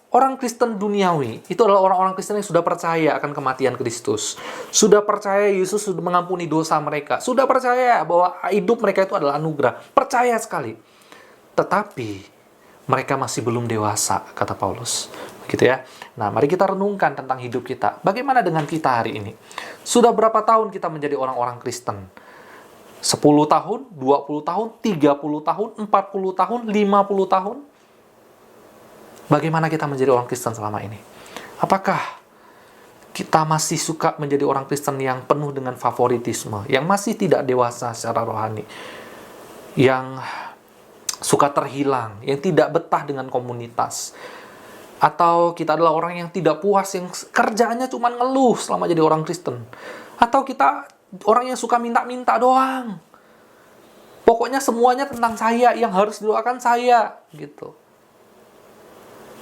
orang Kristen duniawi itu adalah orang-orang Kristen yang sudah percaya akan kematian Kristus. Sudah percaya Yesus sudah mengampuni dosa mereka. Sudah percaya bahwa hidup mereka itu adalah anugerah. Percaya sekali. Tetapi mereka masih belum dewasa, kata Paulus. Begitu ya. Nah, mari kita renungkan tentang hidup kita. Bagaimana dengan kita hari ini? Sudah berapa tahun kita menjadi orang-orang Kristen? 10 tahun, 20 tahun, 30 tahun, 40 tahun, 50 tahun? Bagaimana kita menjadi orang Kristen selama ini? Apakah kita masih suka menjadi orang Kristen yang penuh dengan favoritisme, yang masih tidak dewasa secara rohani, yang suka terhilang, yang tidak betah dengan komunitas? Atau kita adalah orang yang tidak puas, yang kerjaannya cuma ngeluh selama jadi orang Kristen? Atau kita orang yang suka minta-minta doang? Pokoknya semuanya tentang saya, yang harus didoakan saya, gitu.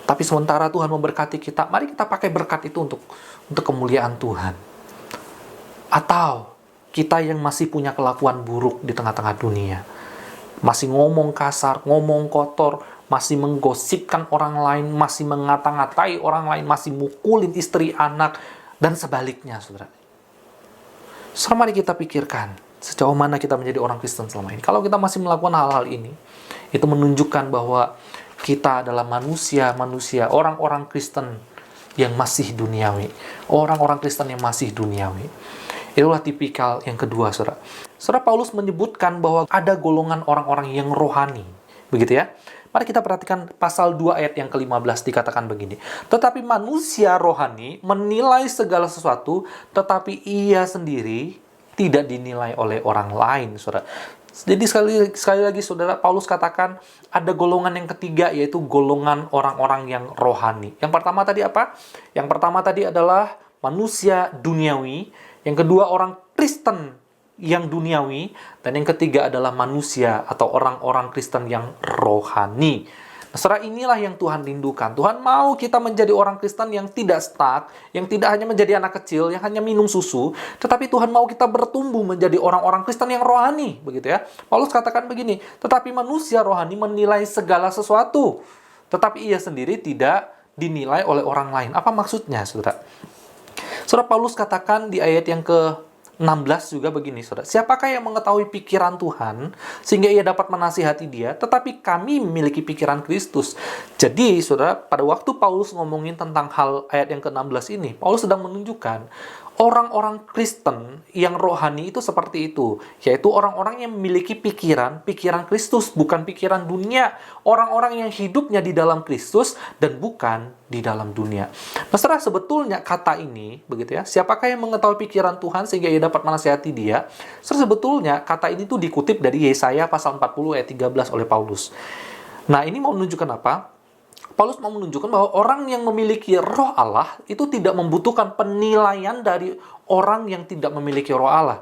Tapi sementara Tuhan memberkati kita, mari kita pakai berkat itu untuk kemuliaan Tuhan. Atau kita yang masih punya kelakuan buruk di tengah-tengah dunia, masih ngomong kasar, ngomong kotor, masih menggosipkan orang lain, masih mengata-ngatai orang lain, masih mukulin istri, anak, dan sebaliknya, saudara. Saudara, mari kita pikirkan sejauh mana kita menjadi orang Kristen selama ini. Kalau kita masih melakukan hal-hal ini, itu menunjukkan bahwa kita adalah manusia-manusia, orang-orang Kristen yang masih duniawi. Orang-orang Kristen yang masih duniawi. Itulah tipikal yang kedua, saudara. Saudara, Paulus menyebutkan bahwa ada golongan orang-orang yang rohani. Begitu ya. Mari kita perhatikan pasal 2 ayat yang ke-15 dikatakan begini. Tetapi manusia rohani menilai segala sesuatu, tetapi ia sendiri tidak dinilai oleh orang lain, saudara. Jadi sekali lagi, saudara, Paulus katakan ada golongan yang ketiga, yaitu golongan orang-orang yang rohani. Yang pertama tadi apa? Yang pertama tadi adalah manusia duniawi. Yang kedua orang Kristen yang duniawi, dan yang ketiga adalah manusia atau orang-orang Kristen yang rohani. Nah, saudara, inilah yang Tuhan rindukan. Tuhan mau kita menjadi orang Kristen yang tidak stuck, yang tidak hanya menjadi anak kecil, yang hanya minum susu, tetapi Tuhan mau kita bertumbuh menjadi orang-orang Kristen yang rohani, begitu ya. Paulus katakan begini, tetapi manusia rohani menilai segala sesuatu, tetapi ia sendiri tidak dinilai oleh orang lain. Apa maksudnya, saudara? Saudara, Paulus katakan di ayat yang ke-16 juga begini, saudara. Siapakah yang mengetahui pikiran Tuhan sehingga ia dapat menasihati dia? Tetapi kami memiliki pikiran Kristus. Jadi, saudara, pada waktu Paulus ngomongin tentang hal ayat yang ke-16 ini, Paulus sedang menunjukkan orang-orang Kristen yang rohani itu seperti itu, yaitu orang-orang yang memiliki pikiran Kristus, bukan pikiran dunia. Orang-orang yang hidupnya di dalam Kristus dan bukan di dalam dunia. Saudara, sebetulnya kata ini, begitu ya, siapakah yang mengetahui pikiran Tuhan sehingga ia dapat menasihati dia? Saudara, sebetulnya kata ini tuh dikutip dari Yesaya pasal 40 ayat 13 oleh Paulus. Nah, ini mau menunjukkan apa? Paulus mau menunjukkan bahwa orang yang memiliki roh Allah itu tidak membutuhkan penilaian dari orang yang tidak memiliki roh Allah.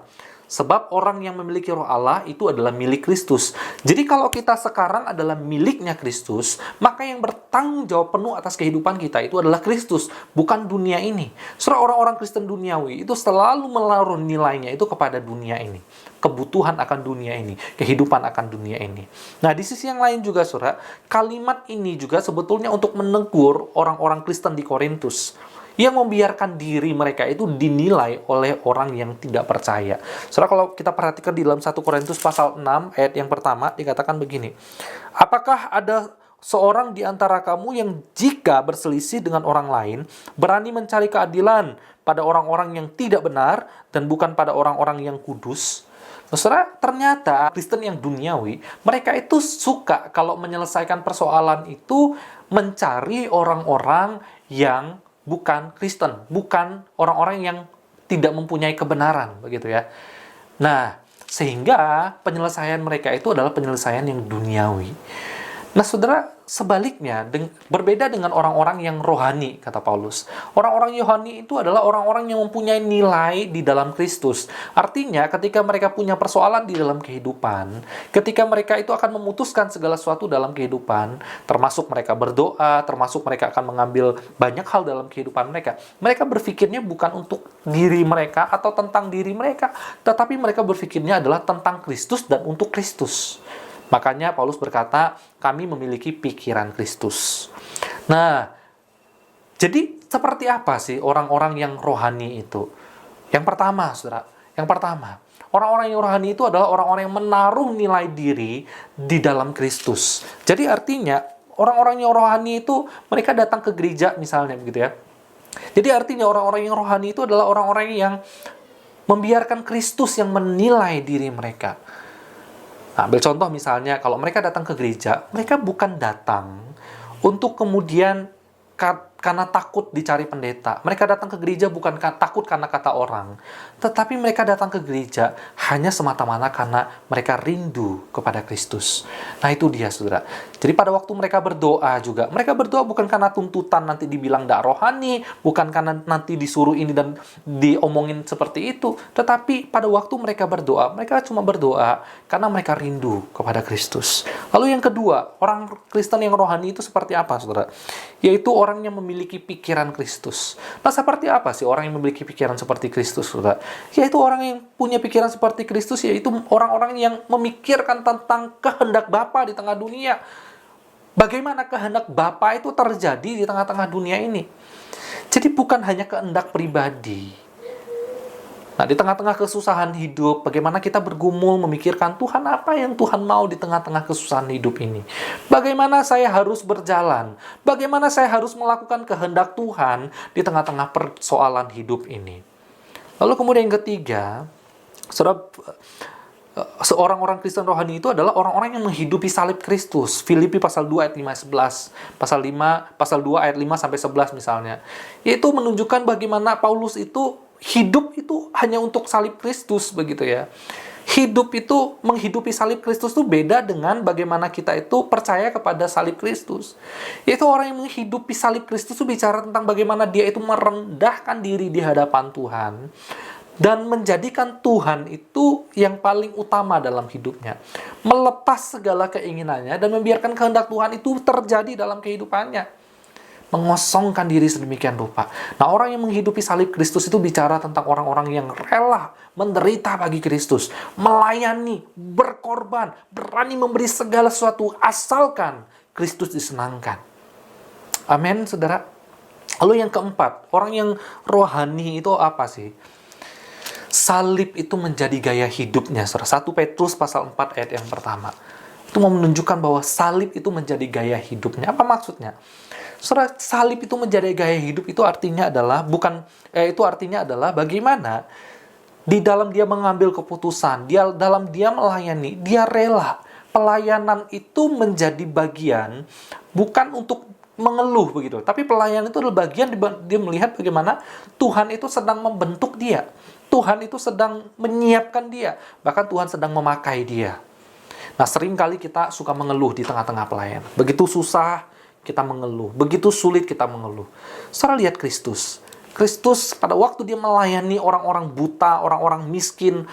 Sebab orang yang memiliki roh Allah itu adalah milik Kristus. Jadi kalau kita sekarang adalah miliknya Kristus, maka yang bertanggung jawab penuh atas kehidupan kita itu adalah Kristus, bukan dunia ini. Saudara, orang-orang Kristen duniawi itu selalu menaruh nilainya itu kepada dunia ini. Kebutuhan akan dunia ini, kehidupan akan dunia ini. Nah, di sisi yang lain juga, saudara, kalimat ini juga sebetulnya untuk menegur orang-orang Kristen di Korintus yang membiarkan diri mereka itu dinilai oleh orang yang tidak percaya. Saudara, kalau kita perhatikan di dalam 1 Korintus pasal 6 ayat yang pertama dikatakan begini. Apakah ada seorang di antara kamu yang jika berselisih dengan orang lain berani mencari keadilan pada orang-orang yang tidak benar dan bukan pada orang-orang yang kudus? Saudara, ternyata Kristen yang duniawi, mereka itu suka kalau menyelesaikan persoalan itu mencari orang-orang yang bukan Kristen, bukan orang-orang yang tidak mempunyai kebenaran, begitu ya. Nah, sehingga penyelesaian mereka itu adalah penyelesaian yang duniawi. Nah, saudara, sebaliknya, berbeda dengan orang-orang yang rohani, kata Paulus. Orang-orang rohani itu adalah orang-orang yang mempunyai nilai di dalam Kristus. Artinya, ketika mereka punya persoalan di dalam kehidupan, ketika mereka itu akan memutuskan segala sesuatu dalam kehidupan, termasuk mereka berdoa, termasuk mereka akan mengambil banyak hal dalam kehidupan mereka. Mereka berpikirnya bukan untuk diri mereka atau tentang diri mereka, tetapi mereka berpikirnya adalah tentang Kristus dan untuk Kristus. Makanya Paulus berkata, kami memiliki pikiran Kristus. Nah, jadi seperti apa sih orang-orang yang rohani itu? Yang pertama, saudara, orang-orang yang rohani itu adalah orang-orang yang menaruh nilai diri di dalam Kristus. Jadi artinya, orang-orang yang rohani itu, mereka datang ke gereja misalnya, begitu ya. Jadi artinya orang-orang yang rohani itu adalah orang-orang yang membiarkan Kristus yang menilai diri mereka. Nah, ambil contoh misalnya, kalau mereka datang ke gereja, mereka bukan datang untuk kemudian karena takut dicari pendeta. Mereka datang ke gereja bukan takut karena kata orang, tetapi mereka datang ke gereja hanya semata-mata karena mereka rindu kepada Kristus. Nah, itu dia, saudara. Jadi pada waktu mereka berdoa juga, mereka berdoa bukan karena tuntutan nanti dibilang tidak rohani, bukan karena nanti disuruh ini dan diomongin seperti itu, tetapi pada waktu mereka berdoa, mereka cuma berdoa karena mereka rindu kepada Kristus. Lalu yang kedua, orang Kristen yang rohani itu seperti apa, saudara? Yaitu orang yang memiliki pikiran Kristus. Nah, seperti apa sih orang yang memiliki pikiran seperti Kristus, saudara? Yaitu orang yang punya pikiran seperti Kristus, yaitu orang-orang yang memikirkan tentang kehendak Bapa di tengah dunia. Bagaimana kehendak Bapa itu terjadi di tengah-tengah dunia ini. Jadi bukan hanya kehendak pribadi, Nah, di tengah-tengah kesusahan hidup, bagaimana kita bergumul memikirkan Tuhan apa yang Tuhan mau di tengah-tengah kesusahan hidup ini? Bagaimana saya harus berjalan? Bagaimana saya harus melakukan kehendak Tuhan di tengah-tengah persoalan hidup ini? Lalu kemudian yang ketiga, seorang orang Kristen rohani itu adalah orang-orang yang menghidupi salib Kristus. Filipi pasal 2 ayat 5-11, pasal 2 ayat 5 sampai 11 misalnya. Yaitu menunjukkan bagaimana Paulus itu hidup itu hanya untuk salib Kristus begitu ya. Hidup itu, menghidupi salib Kristus itu beda dengan bagaimana kita itu percaya kepada salib Kristus. Yaitu orang yang menghidupi salib Kristus itu bicara tentang bagaimana dia itu merendahkan diri di hadapan Tuhan dan menjadikan Tuhan itu yang paling utama dalam hidupnya. Melepas segala keinginannya dan membiarkan kehendak Tuhan itu terjadi dalam kehidupannya. Mengosongkan diri sedemikian rupa. Nah, orang yang menghidupi salib Kristus itu bicara tentang orang-orang yang rela menderita bagi Kristus, melayani, berkorban, berani memberi segala sesuatu asalkan Kristus disenangkan. Amin, saudara. Lalu yang keempat, orang yang rohani itu apa sih? Salib itu menjadi gaya hidupnya, saudara. 1 Petrus pasal 4 ayat yang pertama. Itu mau menunjukkan bahwa salib itu menjadi gaya hidupnya. Apa maksudnya? Saudara, salib itu menjadi gaya hidup itu artinya adalah bagaimana di dalam dia mengambil keputusan, dalam dia melayani, dia rela. Pelayanan itu menjadi bagian bukan untuk mengeluh begitu, tapi pelayanan itu adalah bagian dia melihat bagaimana Tuhan itu sedang membentuk dia. Tuhan itu sedang menyiapkan dia, bahkan Tuhan sedang memakai dia. Nah, seringkali kita suka mengeluh di tengah-tengah pelayanan. Begitu susah kita mengeluh, begitu sulit kita mengeluh. Saudara lihat Kristus. Kristus pada waktu dia melayani orang-orang buta, orang-orang miskin,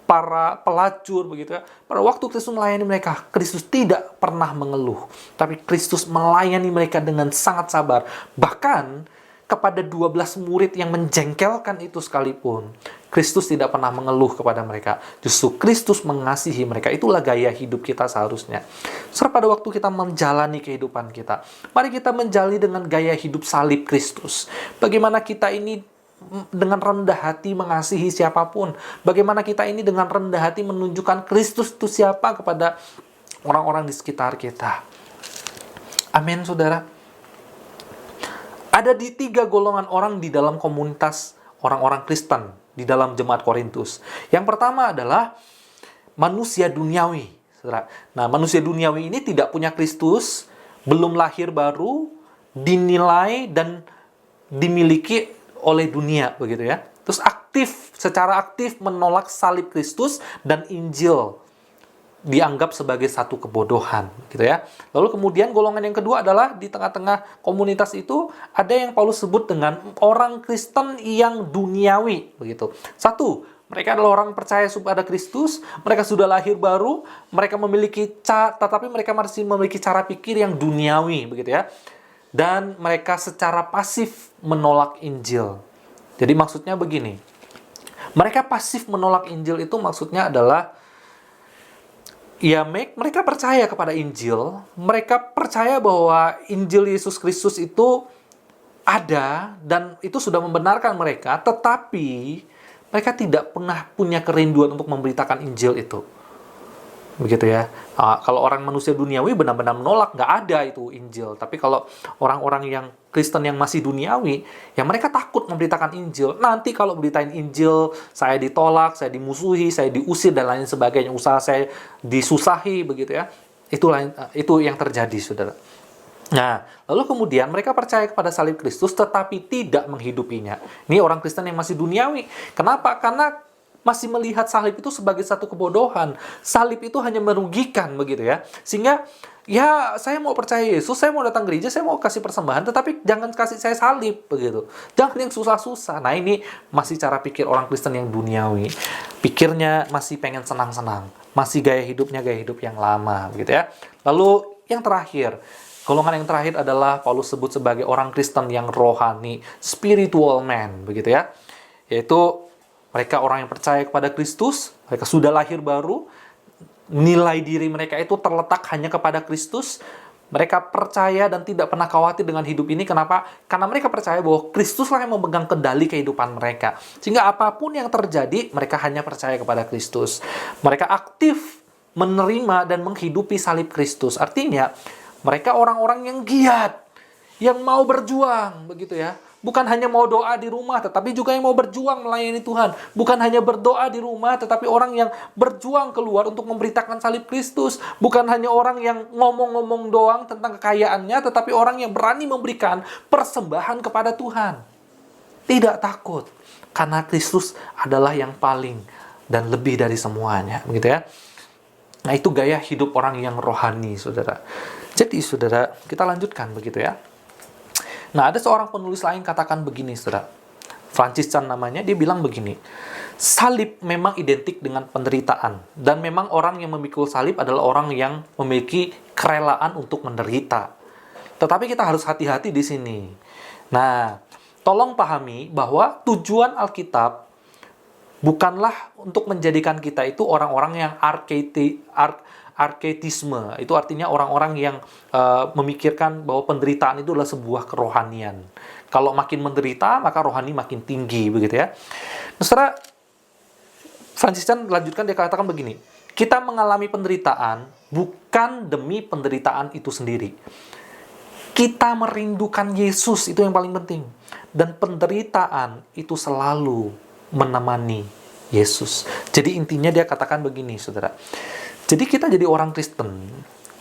para pelacur begitu ya. Pada waktu Kristus melayani mereka, Kristus tidak pernah mengeluh, tapi Kristus melayani mereka dengan sangat sabar. Bahkan kepada 12 murid yang menjengkelkan itu sekalipun, Kristus tidak pernah mengeluh kepada mereka. Justru Kristus mengasihi mereka. Itulah gaya hidup kita seharusnya. Serta pada waktu kita menjalani kehidupan kita, mari kita menjalani dengan gaya hidup salib Kristus. Bagaimana kita ini dengan rendah hati mengasihi siapapun. Bagaimana kita ini dengan rendah hati menunjukkan Kristus itu siapa kepada orang-orang di sekitar kita. Amin, saudara. Ada di 3 golongan orang di dalam komunitas orang-orang Kristen di dalam jemaat Korintus. Yang pertama adalah manusia duniawi. Nah, manusia duniawi ini tidak punya Kristus, belum lahir baru, dinilai dan dimiliki oleh dunia, begitu ya. Terus secara aktif menolak salib Kristus dan Injil. Dianggap sebagai satu kebodohan, gitu ya. Lalu kemudian golongan yang kedua adalah di tengah-tengah komunitas itu ada yang Paulus sebut dengan orang Kristen yang duniawi, begitu. Satu, mereka adalah orang percaya kepada Kristus, mereka sudah lahir baru, mereka tetapi mereka masih memiliki cara pikir yang duniawi, begitu ya. Dan mereka secara pasif menolak Injil. Jadi maksudnya begini, mereka pasif menolak Injil itu maksudnya adalah ya, mereka percaya kepada Injil, mereka percaya bahwa Injil Yesus Kristus itu ada dan itu sudah membenarkan mereka, tetapi mereka tidak pernah punya kerinduan untuk memberitakan Injil itu. Begitu ya. Kalau orang manusia duniawi benar-benar menolak, nggak ada itu Injil. Tapi kalau orang-orang yang Kristen yang masih duniawi, ya mereka takut memberitakan Injil. Nanti kalau beritain Injil, saya ditolak, saya dimusuhi, saya diusir, dan lain sebagainya. Usaha saya disusahi, begitu ya. Itu yang terjadi, saudara. Nah, lalu kemudian mereka percaya kepada salib Kristus, tetapi tidak menghidupinya. Ini orang Kristen yang masih duniawi. Kenapa? Karena masih melihat salib itu sebagai satu kebodohan. Salib itu hanya merugikan, begitu ya. Sehingga, ya saya mau percaya Yesus, saya mau datang gereja, saya mau kasih persembahan, tetapi jangan kasih saya salib, begitu. Jangan yang susah-susah. Nah, ini masih cara pikir orang Kristen yang duniawi. Pikirnya masih pengen senang-senang. Masih gaya hidupnya gaya hidup yang lama, begitu ya. Lalu, yang terakhir, golongan yang terakhir adalah Paulus sebut sebagai orang Kristen yang rohani, spiritual man, begitu ya. Yaitu mereka orang yang percaya kepada Kristus, mereka sudah lahir baru, nilai diri mereka itu terletak hanya kepada Kristus, Mereka percaya dan tidak pernah khawatir dengan hidup ini. Kenapa? Karena mereka percaya bahwa Kristuslah yang memegang kendali kehidupan mereka. Sehingga apapun yang terjadi, mereka hanya percaya kepada Kristus. Mereka aktif menerima dan menghidupi salib Kristus. Artinya, mereka orang-orang yang giat, yang mau berjuang, begitu ya. Bukan hanya mau doa di rumah, tetapi juga yang mau berjuang melayani Tuhan. Bukan hanya berdoa di rumah, tetapi orang yang berjuang keluar untuk memberitakan salib Kristus. Bukan hanya orang yang ngomong-ngomong doang tentang kekayaannya, tetapi orang yang berani memberikan persembahan kepada Tuhan. Tidak takut, karena Kristus adalah yang paling dan lebih dari semuanya, begitu ya. Nah, itu gaya hidup orang yang rohani, saudara. Jadi, saudara, kita lanjutkan begitu ya. Nah, ada seorang penulis lain katakan begini, saudara. Francis Chan namanya, dia bilang begini. Salib memang identik dengan penderitaan. Dan memang orang yang memikul salib adalah orang yang memiliki kerelaan untuk menderita. Tetapi kita harus hati-hati di sini. Nah, tolong pahami bahwa tujuan Alkitab bukanlah untuk menjadikan kita itu orang-orang yang arketisme. Itu artinya orang-orang yang memikirkan bahwa penderitaan itu adalah sebuah kerohanian. Kalau makin menderita, maka rohani makin tinggi, begitu ya. Nah, saudara, Francis Chan lanjutkan, dia katakan begini, kita mengalami penderitaan bukan demi penderitaan itu sendiri. Kita merindukan Yesus, itu yang paling penting. Dan penderitaan itu selalu menemani Yesus. Jadi intinya dia katakan begini, saudara. Jadi kita jadi orang Kristen,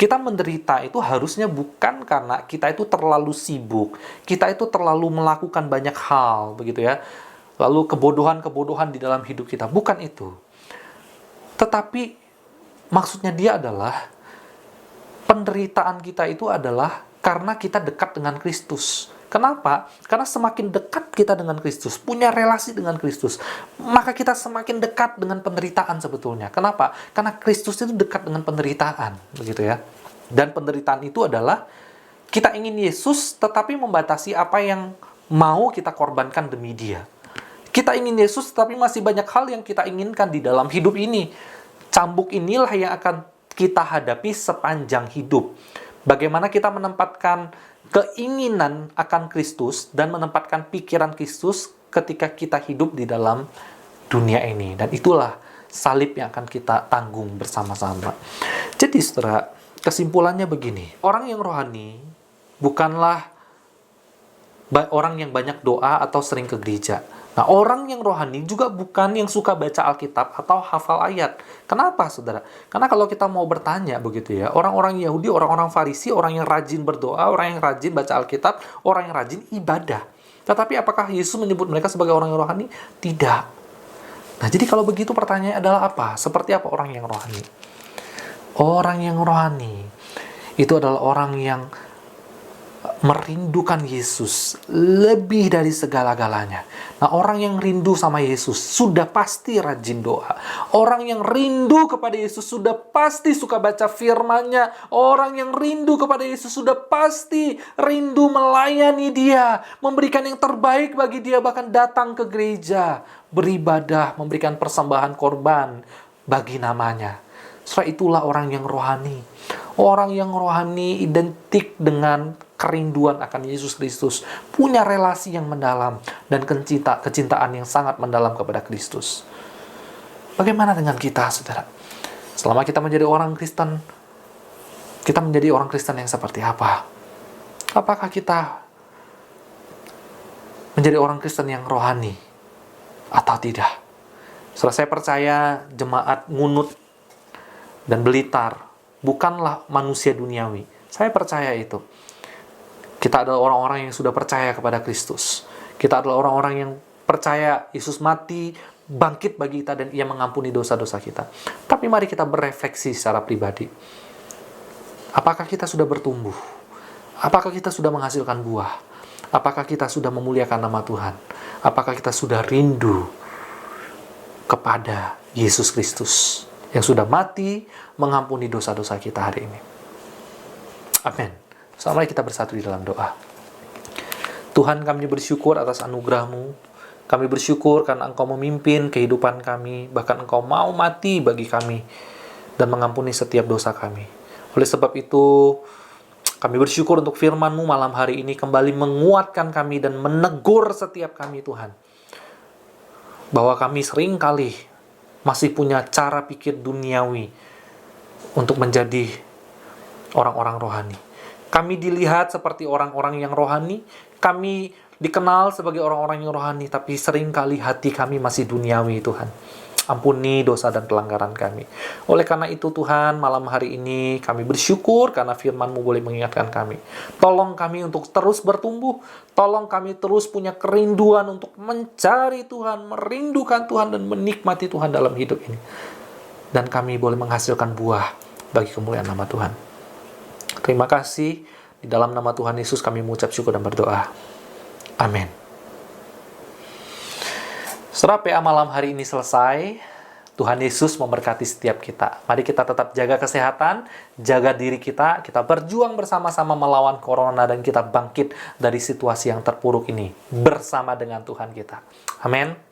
kita menderita itu harusnya bukan karena kita itu terlalu sibuk, kita itu terlalu melakukan banyak hal, begitu ya. Lalu kebodohan-kebodohan di dalam hidup kita, bukan itu. Tetapi maksudnya dia adalah penderitaan kita itu adalah karena kita dekat dengan Kristus. Kenapa? Karena semakin dekat kita dengan Kristus, punya relasi dengan Kristus, maka kita semakin dekat dengan penderitaan sebetulnya. Kenapa? Karena Kristus itu dekat dengan penderitaan, begitu ya. Dan penderitaan itu adalah kita ingin Yesus, tetapi membatasi apa yang mau kita korbankan demi Dia. Kita ingin Yesus, tapi masih banyak hal yang kita inginkan di dalam hidup ini. Cambuk inilah yang akan kita hadapi sepanjang hidup. Bagaimana kita menempatkan keinginan akan Kristus dan menempatkan pikiran Kristus ketika kita hidup di dalam dunia ini. Dan itulah salib yang akan kita tanggung bersama-sama. Jadi, saudara, kesimpulannya begini. Orang yang rohani bukanlah orang yang banyak doa atau sering ke gereja. Nah, orang yang rohani juga bukan yang suka baca Alkitab atau hafal ayat. Kenapa, saudara? Karena kalau kita mau bertanya begitu ya, orang-orang Yahudi, orang-orang Farisi, orang yang rajin berdoa, orang yang rajin baca Alkitab, orang yang rajin ibadah. Tetapi apakah Yesus menyebut mereka sebagai orang yang rohani? Tidak. Nah, jadi kalau begitu pertanyaannya adalah apa? Seperti apa orang yang rohani? Orang yang rohani itu adalah orang yang merindukan Yesus lebih dari segala-galanya. Nah, orang yang rindu sama Yesus sudah pasti rajin doa. Orang yang rindu kepada Yesus sudah pasti suka baca firman-Nya. Orang yang rindu kepada Yesus sudah pasti rindu melayani Dia, memberikan yang terbaik bagi Dia, bahkan datang ke gereja, beribadah, memberikan persembahan korban bagi namanya. Setelah itulah orang yang rohani. Orang yang rohani identik dengan kerinduan akan Yesus Kristus, punya relasi yang mendalam dan kecintaan yang sangat mendalam kepada Kristus. Bagaimana dengan kita, saudara? Selama kita menjadi orang Kristen, kita menjadi orang Kristen yang seperti apa? Apakah kita menjadi orang Kristen yang rohani atau tidak? Setelah saya percaya jemaat Ngunut dan Blitar bukanlah manusia duniawi. Saya percaya itu. Kita adalah orang-orang yang sudah percaya kepada Kristus. Kita adalah orang-orang yang percaya Yesus mati, bangkit bagi kita, dan Ia mengampuni dosa-dosa kita. Tapi mari kita berefleksi secara pribadi. Apakah kita sudah bertumbuh? Apakah kita sudah menghasilkan buah? Apakah kita sudah memuliakan nama Tuhan? Apakah kita sudah rindu kepada Yesus Kristus yang sudah mati mengampuni dosa-dosa kita hari ini? Amin. Mari kita bersatu di dalam doa. Tuhan, kami bersyukur atas anugerah-Mu. Kami bersyukur karena Engkau memimpin kehidupan kami, bahkan Engkau mau mati bagi kami dan mengampuni setiap dosa kami. Oleh sebab itu, Kami bersyukur untuk firman-Mu malam hari ini kembali menguatkan kami dan menegur setiap kami, Tuhan. Bahwa kami seringkali masih punya cara pikir duniawi untuk menjadi orang-orang rohani. Kami dilihat seperti orang-orang yang rohani, kami dikenal sebagai orang-orang yang rohani, tapi seringkali hati kami masih duniawi, Tuhan. Ampuni dosa dan pelanggaran kami. Oleh karena itu Tuhan, malam hari ini kami bersyukur karena firman-Mu boleh mengingatkan kami. Tolong kami untuk terus bertumbuh. Tolong kami terus punya kerinduan untuk mencari Tuhan, merindukan Tuhan, dan menikmati Tuhan dalam hidup ini. Dan kami boleh menghasilkan buah bagi kemuliaan nama Tuhan. Terima kasih. Di dalam nama Tuhan Yesus kami mengucap syukur dan berdoa. Amin. Setelah PA malam hari ini selesai, Tuhan Yesus memberkati setiap kita. Mari kita tetap jaga kesehatan, jaga diri kita berjuang bersama-sama melawan corona, dan kita bangkit dari situasi yang terpuruk ini bersama dengan Tuhan kita. Amin.